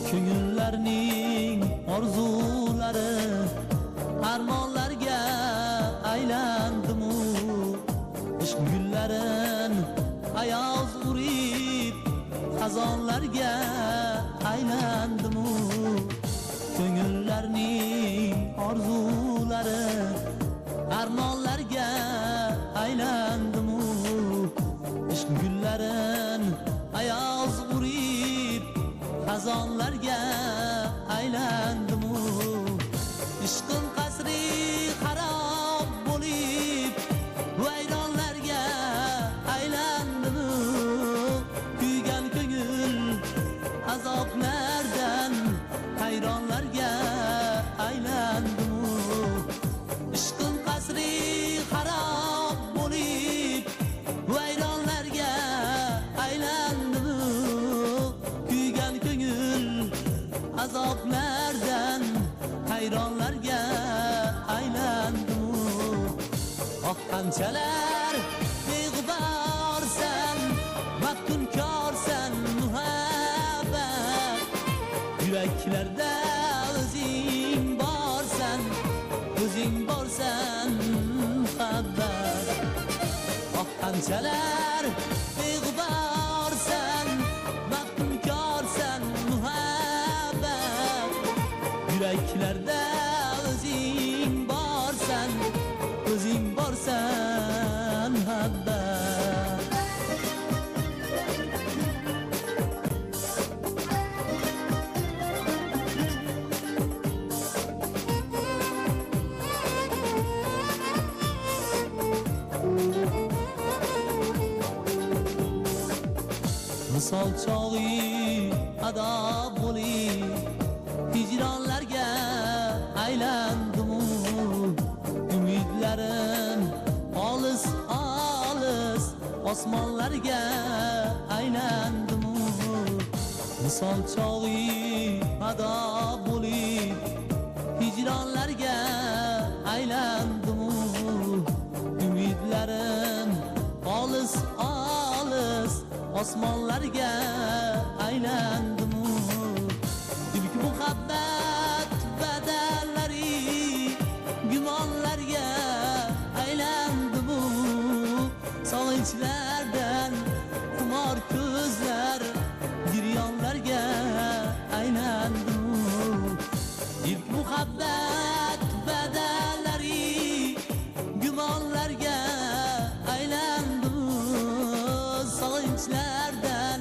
Ko'ngillarning orzulari armonlarga aylandimu, ishq gullarin ayoz urib xazonlarga aylandimu. Ko'ngillarning orzulari armonlarga aylandimu, ishq gullarin ayoz urib xazonlarga aylandimu. Ishqim qasri xarob bo'lib vayronlarga aylandimu. Kuygan ko'ngil azoblardan hayronlarga aylandimu. Ishqim qasri xarob bo'lib vayronlarga aylandimu. Kuygan ko'ngil azoblardan hayronlarga aylandimu. Oh qanchalar beg'uborsan, maftunkorsan muhabbat. Yuraklarda o'zing borsan, o'zing borsan muhabbat. Oh qanchalar beg'uborsan, maftunkorsan muhabbat. Yuraklarda o'zing borsan, o'zing borsan muhabbat. Misol chog'i ado bo'lib hijronlarga aylandimu. Umidlarim olis olis osmonlarga aylandimu. Misol chog'i ado bo'lib hijronlarga aylandimu. Umidlarim olis olis osmonlarga aylandimu. Ilk muhabbat badallari gumonlarga aylandimu. Sog'inchlardan xumor ko'zlar giryonlarga aylandimu. Ilk muhabbat badallari gumonlarga aylandimu. Sog'inchlardan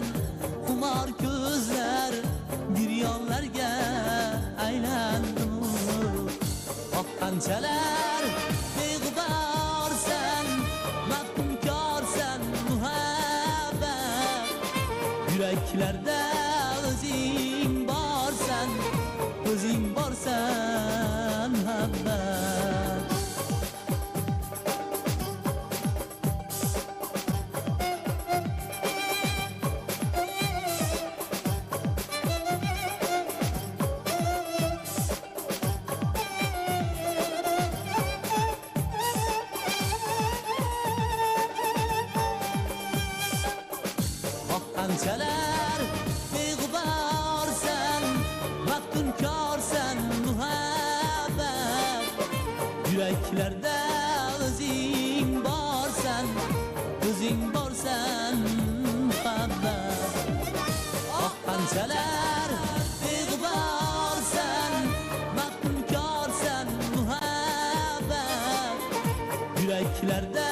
xumor ko'zlar giryonlarga aylandimu. Oh qanchalar beg'uborsan, maftunkorsan muhabbat. Yuraklarda o'zing borsan, o'zing borsan muhabbat. Qanchalar beg'uborsan, maftunkorsan muhabbat. Yuraklarda o'zing borsan, o'zing borsan muhabbat. Oh qanchalar beg'uborsan, maftunkorsan muhabbat. Yuraklarda